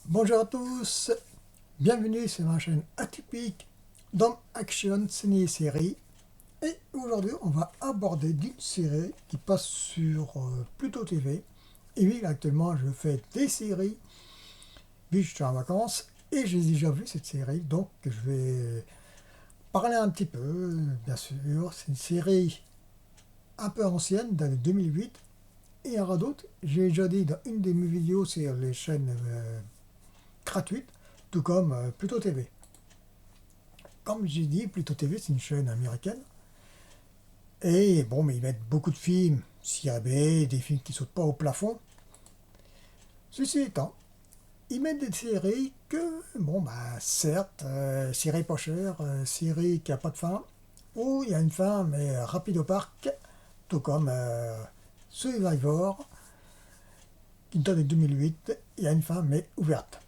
Bonjour à tous, bienvenue sur ma chaîne atypique dans Action Ciné Série. Et aujourd'hui, on va aborder d'une série qui passe sur Pluto TV. Et oui, actuellement, je fais des séries, puis je suis en vacances et j'ai déjà vu cette série, donc je vais parler un petit peu, bien sûr. C'est une série un peu ancienne, d'année 2008. Et il y en aura d'autres. J'ai déjà dit dans une de mes vidéos sur les chaînes gratuites, tout comme Pluto TV. Comme j'ai dit, Pluto TV, c'est une chaîne américaine. Et bon, mais ils mettent beaucoup de films série B, des films qui sautent pas au plafond. Ceci étant, ils mettent des séries que, bon, bah, certes, série pas chère, série qui a pas de fin, ou il y a une fin, mais rapide au parc, tout comme Survivor, qui date de 2008, il y a une fin, mais ouverte.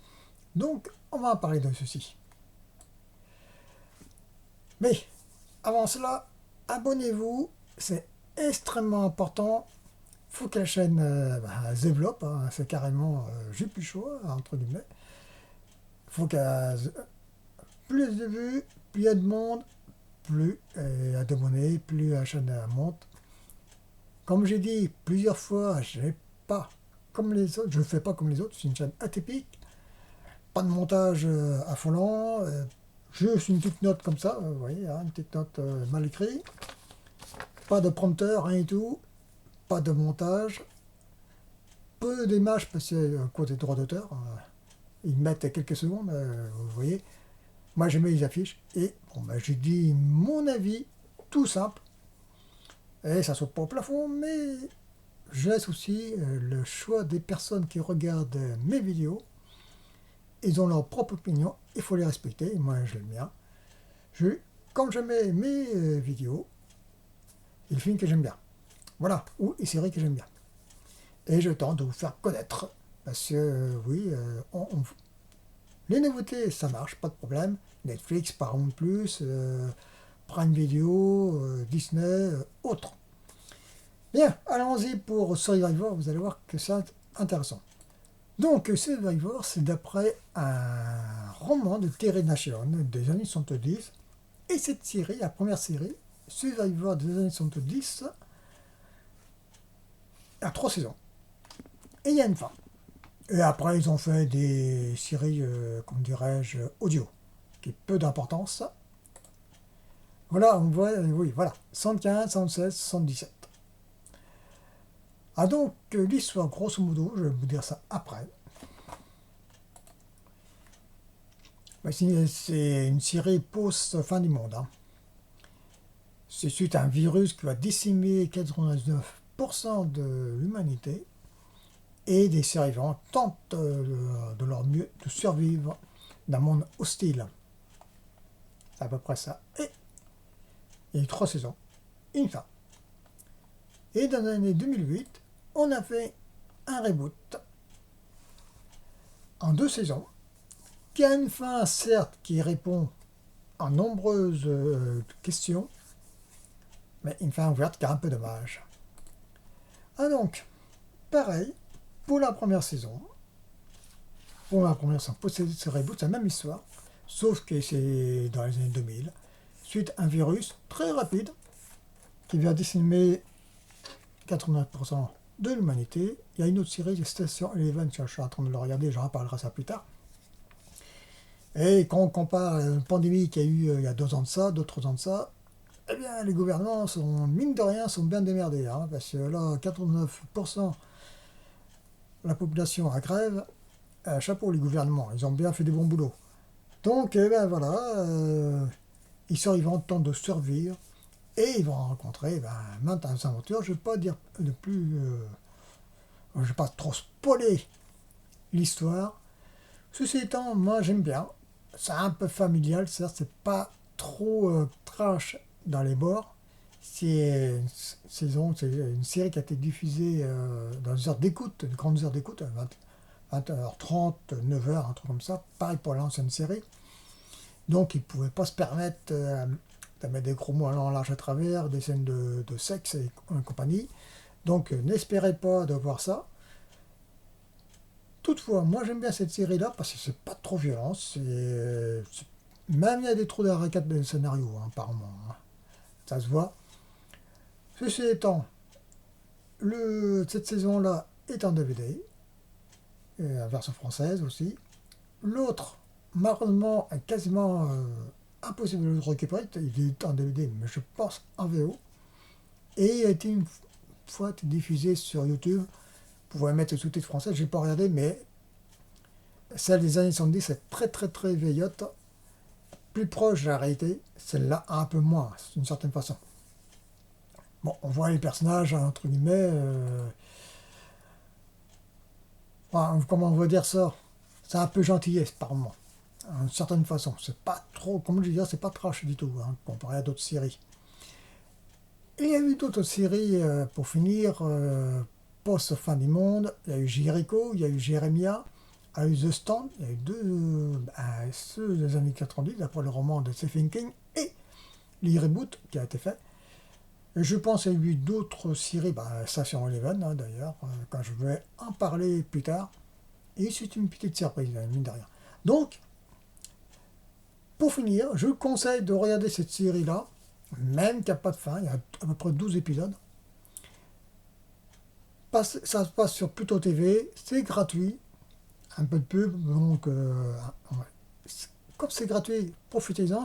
Donc, on va en parler de ceci. Mais, avant cela, abonnez-vous, c'est extrêmement important. Faut que la chaîne se développe, hein, c'est carrément j'ai plus chaud, entre guillemets. Faut qu'elle plus de vues, plus il y a de monde, plus il y a d'abonnés, plus la chaîne monte. Comme j'ai dit plusieurs fois, j'ai pas comme les autres, je ne fais pas comme les autres, c'est une chaîne atypique, pas de montage affolant, juste une petite note comme ça, vous voyez, hein, une petite note mal écrite, pas de prompteur, rien du tout, pas de montage, peu d'images parce que cause des droits d'auteur, ils mettent quelques secondes, vous voyez. Moi j'ai mis les affiches et bon, bah, j'ai dit mon avis tout simple. Et ça saute pas au plafond, mais je laisse aussi le choix des personnes qui regardent mes vidéos. Ils ont leur propre opinion, il faut les respecter. Moi j'ai le mien. Je, comme je mets mes vidéos, les films que j'aime bien. Voilà, ou les séries que j'aime bien. Et je tente de vous faire connaître. Parce que oui, les nouveautés, ça marche, pas de problème. Netflix, Paramount+, Prime Video, Disney, autres. Bien, allons-y pour Survivor, vous allez voir que c'est intéressant. Donc, Survivor, c'est d'après un roman de Terry Nation des années 70. Et cette série, la première série, Survivor des années 70, a 3 saisons. Et il y a une fin. Et après, ils ont fait des séries, comment dirais-je, audio, qui est peu d'importance. Voilà, on voit, oui, voilà, 115, 116, 117. Ah donc, l'histoire, grosso modo, je vais vous dire ça après. C'est une série post-fin du monde. Hein. C'est suite à un virus qui va décimer 99% de l'humanité et des survivants tentent de leur mieux de survivre dans un monde hostile. C'est à peu près ça. Et il y a eu 3 saisons, une fin. Et dans l'année 2008, on a fait un reboot en 2 saisons qui a une fin, certes, qui répond à nombreuses questions, mais une fin ouverte qui est un peu dommage. Ah donc, pareil, pour la première saison, pour ce reboot, c'est la même histoire, sauf que c'est dans les années 2000, suite à un virus très rapide qui vient décimer 80% de l'humanité. Il y a une autre série, Station Eleven, je suis en train de le regarder, je reparlerai ça plus tard. Et quand on compare une pandémie qu'il y a eu il y a 2 ans de ça, 2-3 ans de ça, eh bien les gouvernements sont, mine de rien, sont bien démerdés. Hein, parce que là, 89% de la population à grève, chapeau les gouvernements, ils ont bien fait du bon boulot. Donc, eh ben voilà, ils vont tenter de survivre et ils vont rencontrer maintes aventures. Je ne vais pas dire de plus, je ne vais pas trop spoiler l'histoire. Ceci étant, moi j'aime bien. C'est un peu familial, certes, c'est pas trop trash dans les bords. C'est une série qui a été diffusée dans des heures d'écoute, de grandes heures d'écoute, 20h30, 9h, un truc comme ça. Pareil pour l'ancienne série. Donc ils ne pouvaient pas se permettre de mettre des gros mots en large à travers, des scènes de sexe et compagnie. Donc n'espérez pas de voir ça. Toutefois, moi j'aime bien cette série-là parce que c'est pas trop violent. Même il y a des trous de raquettes de scénario, hein, apparemment, hein. Ça se voit. Ceci étant, cette saison-là est en DVD, et en version française aussi. L'autre, malheureusement, est quasiment impossible de le récupérer. Il est en DVD, mais je pense en VO. Et il a été une fois diffusé sur YouTube. Vous pouvez mettre le sous-titre français, je n'ai pas regardé, mais celle des années 70 est très très très vieillotte, plus proche de la réalité. Celle-là, un peu moins, d'une certaine façon. Bon, on voit les personnages, entre guillemets. Comment on va dire ça? C'est un peu gentillesse par moment, d'une certaine façon. C'est pas trop, comme je disais, c'est pas trash du tout, hein, comparé à d'autres séries. Il y a eu d'autres séries, pour finir, post-fin du monde. Il y a eu Jericho, il y a eu Jeremiah, il y a eu The Stand, il y a eu ceux des années 90, d'après le roman de Stephen King, et le reboot qui a été fait. Et je pense qu'il y a eu d'autres séries, Station Eleven, hein, d'ailleurs, quand je vais en parler plus tard. Et c'est une petite surprise, mine de rien. Donc, pour finir, je vous conseille de regarder cette série-là, même qu'il n'y a pas de fin, il y a à peu près 12 épisodes. Ça se passe sur Pluto TV, c'est gratuit, un peu de pub, donc comme c'est gratuit, profitez-en.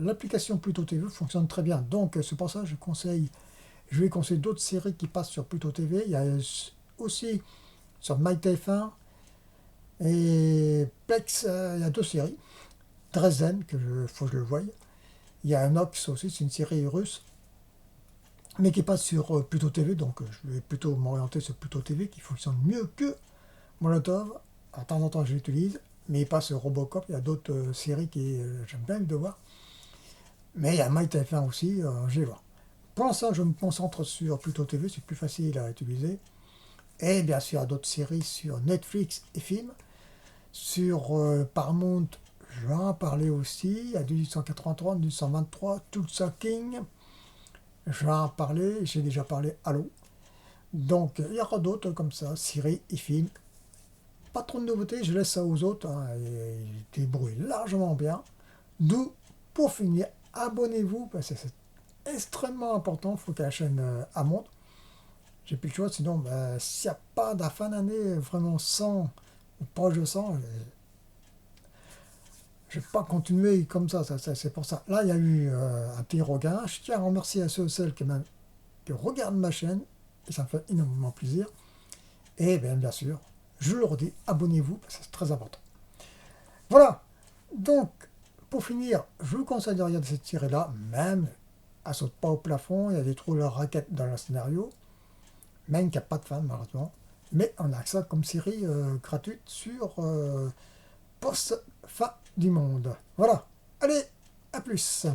L'application Pluto TV fonctionne très bien, donc c'est pour ça que je vais conseiller d'autres séries qui passent sur Pluto TV. Il y a aussi sur MyTF1 et Plex, il y a deux séries. Dresden, faut que je le voie. Il y a Nox aussi, c'est une série russe, mais qui passe sur Pluto TV, donc je vais plutôt m'orienter sur Pluto TV, qui fonctionne mieux que Molotov. De temps en temps, je l'utilise, mais il passe sur Robocop. Il y a d'autres séries qui j'aime bien de voir. Mais il y a MyTF1 aussi, je vais voir. Pour l'instant, je me concentre sur Pluto TV, c'est plus facile à utiliser. Et bien sûr, il y a d'autres séries sur Netflix et films. Sur Paramount, je vais en parler aussi. Il y a du 1883, du 123, Tulsa King. Je vais en parler, j'ai déjà parlé Halo. Donc, il y aura d'autres comme ça, séries et films. Pas trop de nouveautés, je laisse ça aux autres, hein, et ils débrouillent largement bien. D'où, pour finir, abonnez-vous, parce que c'est extrêmement important, il faut que la chaîne monte. J'ai plus le choix, sinon, s'il n'y a pas de la fin d'année vraiment 100 ou proche de 100, je ne vais pas continuer comme ça, c'est pour ça. Là, il y a eu un petit regain. Je tiens à remercier à ceux et celles qui regardent ma chaîne, et ça me fait énormément plaisir. Et bien sûr, je le redis, abonnez-vous, parce que c'est très important. Voilà, donc, pour finir, je vous conseille de regarder cette série-là, même, elle saute pas au plafond, il y a des trous de raquettes dans le scénario, même qu'il n'y a pas de fin, malheureusement. Mais on a ça comme série gratuite sur post-fin du monde. Voilà, allez, à plus.